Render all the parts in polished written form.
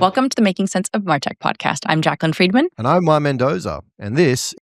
Welcome to the Making Sense of Martech podcast. I'm Jacqueline Friedman. And I'm Mai Mendoza. And this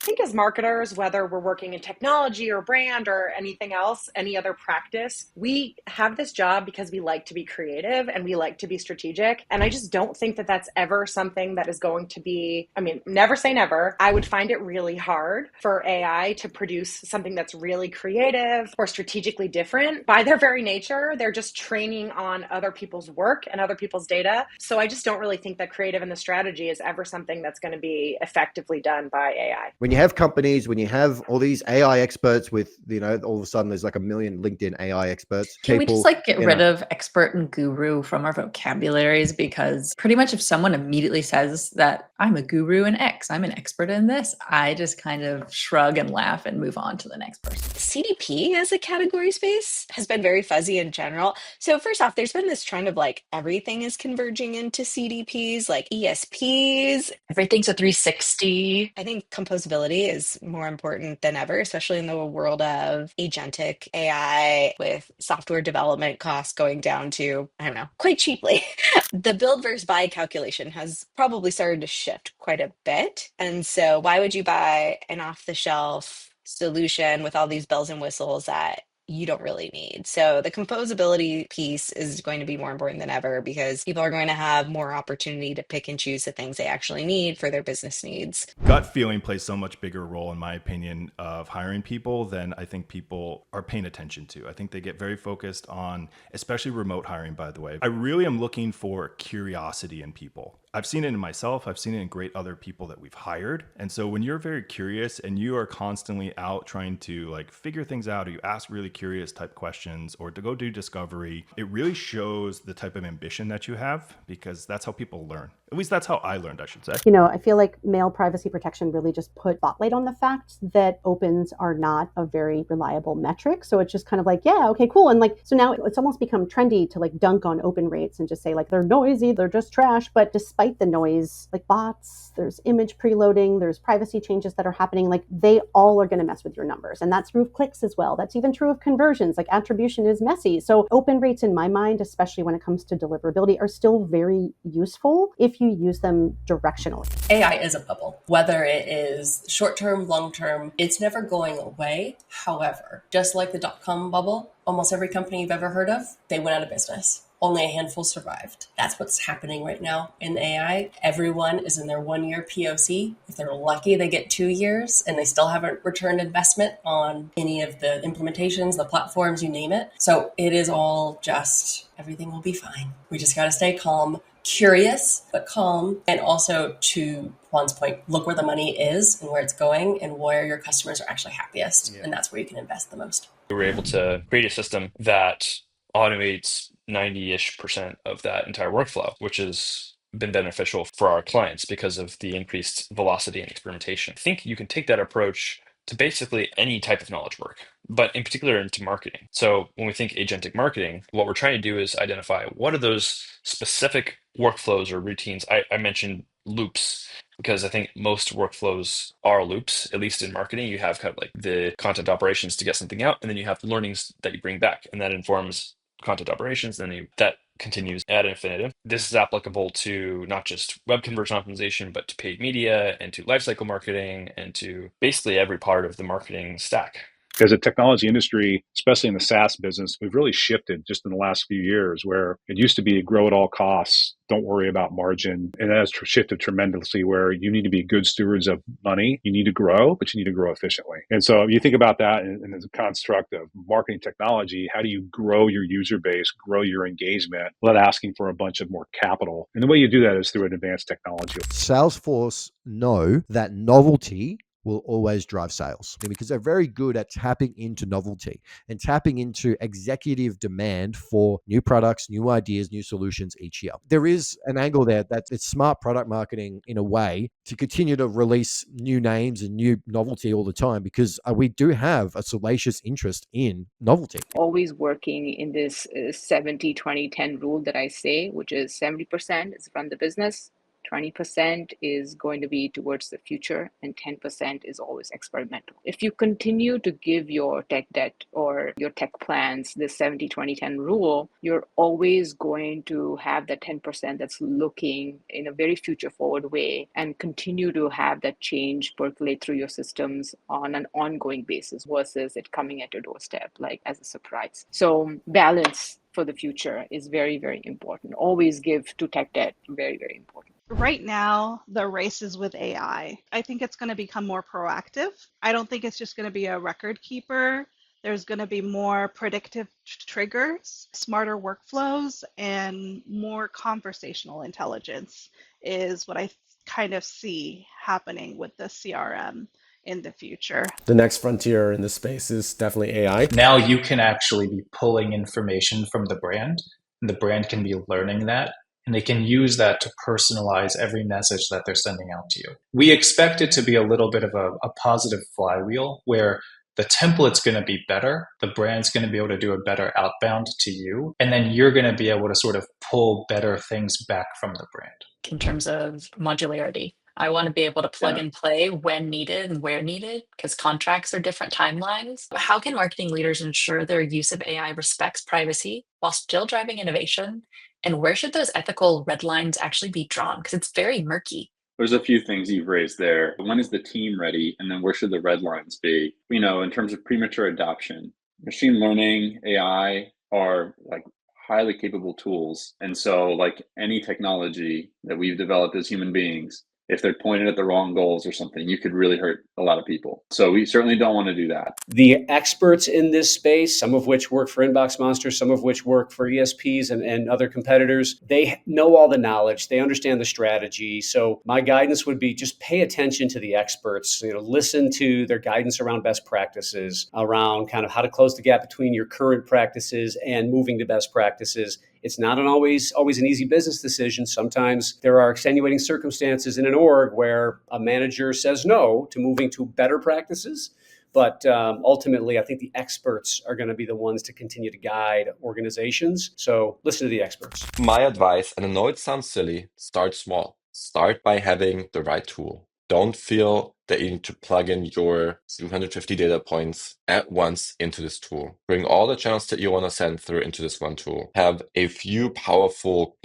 I think as marketers, whether we're working in technology or brand or anything else, any other practice, we have this job because we like to be creative and we like to be strategic. And I just don't think that that's ever something that is going to be, never say never. I would find it really hard for AI to produce something that's really creative or strategically different. By their very nature, they're just training on other people's work and other people's data. So I just don't really think that creative and the strategy is ever something that's going to be effectively done by AI. When you have companies, when you have all these AI experts with, all of a sudden there's like a million LinkedIn AI experts. Can we just get rid of expert and guru from our vocabularies? Because pretty much if someone immediately says that I'm a guru in X, I'm an expert in this, I just kind of shrug and laugh and move on to the next person. CDP as a category space has been very fuzzy in general. So first off, there's been this trend of everything is converging into CDPs, like ESPs. Everything's a 360. I think composability is more important than ever, especially in the world of agentic AI with software development costs going down to, quite cheaply. The build versus buy calculation has probably started to shift quite a bit. And so why would you buy an off-the-shelf solution with all these bells and whistles that you don't really need? So the composability piece is going to be more important than ever because people are going to have more opportunity to pick and choose the things they actually need for their business needs. Gut feeling plays so much bigger role, in my opinion, of hiring people than I think people are paying attention to. I think they get very focused on, especially remote hiring, by the way. I really am looking for curiosity in people. I've seen it in myself. I've seen it in great other people that we've hired. And so when you're very curious and you are constantly out trying to figure things out, or you ask really curious type questions or to go do discovery, it really shows the type of ambition that you have, because that's how people learn. At least that's how I learned, I should say. I feel like mail privacy protection really just put spotlight on the fact that opens are not a very reliable metric. So it's just kind of yeah, okay, cool. And so now it's almost become trendy to dunk on open rates and just say they're noisy, they're just trash. But despite the noise, bots, there's image preloading, there's privacy changes that are happening, they all are going to mess with your numbers. And that's true of clicks as well. That's even true of conversions. Attribution is messy. So open rates in my mind, especially when it comes to deliverability, are still very useful if you use them directionally. AI is a bubble, whether it is short-term, long-term, it's never going away. However, just like the dot-com bubble, almost every company you've ever heard of, they went out of business. Only a handful survived. That's what's happening right now in AI. Everyone is in their 1-year POC. If they're lucky, they get 2 years and they still haven't returned investment on any of the implementations, the platforms, you name it. So it is all just, everything will be fine. We just got to stay calm, curious, but calm. And also, to Juan's point, look where the money is and where it's going and where your customers are actually happiest. Yeah. And that's where you can invest the most. We were able to create a system that automates 90-ish% of that entire workflow, which has been beneficial for our clients because of the increased velocity and experimentation. I think you can take that approach to basically any type of knowledge work, but in particular into marketing. So when we think agentic marketing, what we're trying to do is identify what are those specific workflows or routines. I mentioned loops because I think most workflows are loops. At least in marketing, you have kind of the content operations to get something out, and then you have learnings that you bring back, and that informs content operations, and then that continues ad infinitum. This is applicable to not just web conversion optimization, but to paid media and to lifecycle marketing and to basically every part of the marketing stack. As a technology industry, especially in the SaaS business, we've really shifted just in the last few years, where it used to be grow at all costs, don't worry about margin. And that has shifted tremendously, where you need to be good stewards of money. You need to grow, but you need to grow efficiently. And so you think about that in the construct of marketing technology. How do you grow your user base, grow your engagement without asking for a bunch of more capital? And the way you do that is through an advanced technology. Salesforce know that novelty will always drive sales because they're very good at tapping into novelty and tapping into executive demand for new products, new ideas, new solutions each year. There is an angle there that it's smart product marketing in a way to continue to release new names and new novelty all the time, because we do have a salacious interest in novelty. Always working in this 70-20-10 rule that I say, which is 70% is run the business, 20% is going to be towards the future, and 10% is always experimental. If you continue to give your tech debt or your tech plans this 70-20-10 rule, you're always going to have that 10% that's looking in a very future forward way and continue to have that change percolate through your systems on an ongoing basis versus it coming at your doorstep like as a surprise. So balance for the future is very, very important. Always give to tech debt, very, very important. Right now, the race is with AI. I think it's going to become more proactive. I don't think it's just going to be a record keeper. There's going to be more predictive triggers, smarter workflows, and more conversational intelligence is what I kind of see happening with the CRM in the future. The next frontier in this space is definitely AI. Now you can actually be pulling information from the brand, and the brand can be learning that, and they can use that to personalize every message that they're sending out to you. We expect it to be a little bit of a positive flywheel where the template's going to be better, the brand's going to be able to do a better outbound to you, and then you're going to be able to sort of pull better things back from the brand. In terms of modularity, I want to be able to plug and play when needed and where needed because contracts are different timelines. How can marketing leaders ensure their use of AI respects privacy while still driving innovation? And where should those ethical red lines actually be drawn? Because it's very murky. There's a few things you've raised there. When is the team ready? And then where should the red lines be? You know, in terms of premature adoption, machine learning, AI are like highly capable tools. And so like any technology that we've developed as human beings, if they're pointed at the wrong goals or something, you could really hurt a lot of people. So we certainly don't want to do that. The experts in this space, some of which work for Inbox Monsters, some of which work for ESPs and other competitors, they know all the knowledge. They understand the strategy. So my guidance would be just pay attention to the experts, listen to their guidance around best practices, around kind of how to close the gap between your current practices and moving to best practices. It's not always an easy business decision. Sometimes there are extenuating circumstances in an org where a manager says no to moving to better practices. But ultimately, I think the experts are going to be the ones to continue to guide organizations. So listen to the experts. My advice, and I know it sounds silly, start small. Start by having the right tool. Don't feel that you need to plug in your 250 data points at once into this tool. Bring all the channels that you want to send through into this one tool. Have a few powerful,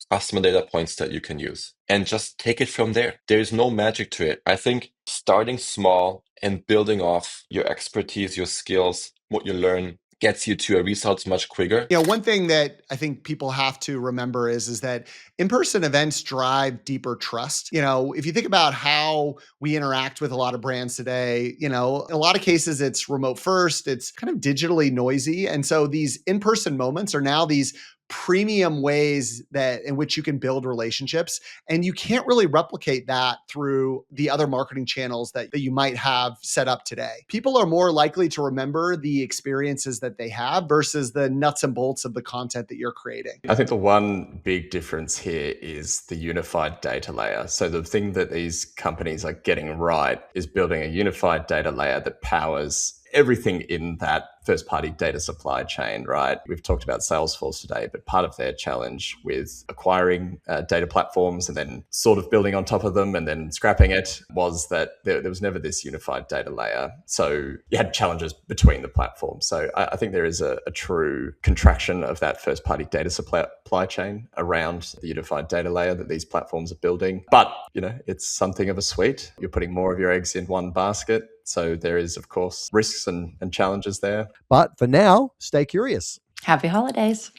customer data points that you can use. And just take it from there. There's no magic to it. I think starting small and building off your expertise, your skills, what you learn, gets you to a results much quicker. One thing that I think people have to remember is that in-person events drive deeper trust. If you think about how we interact with a lot of brands today, in a lot of cases it's remote first, it's kind of digitally noisy. And so these in-person moments are now these premium ways in which you can build relationships. And you can't really replicate that through the other marketing channels that you might have set up today. People are more likely to remember the experiences that they have versus the nuts and bolts of the content that you're creating. I think the one big difference here is the unified data layer. So the thing that these companies are getting right is building a unified data layer that powers everything in that first-party data supply chain, right? We've talked about Salesforce today, but part of their challenge with acquiring data platforms and then sort of building on top of them and then scrapping it was that there was never this unified data layer. So you had challenges between the platforms. So I think there is a true contraction of that first-party data supply chain around the unified data layer that these platforms are building. But, it's something of a suite. You're putting more of your eggs in one basket. So there is, of course, risks and challenges there. But for now, stay curious. Happy holidays.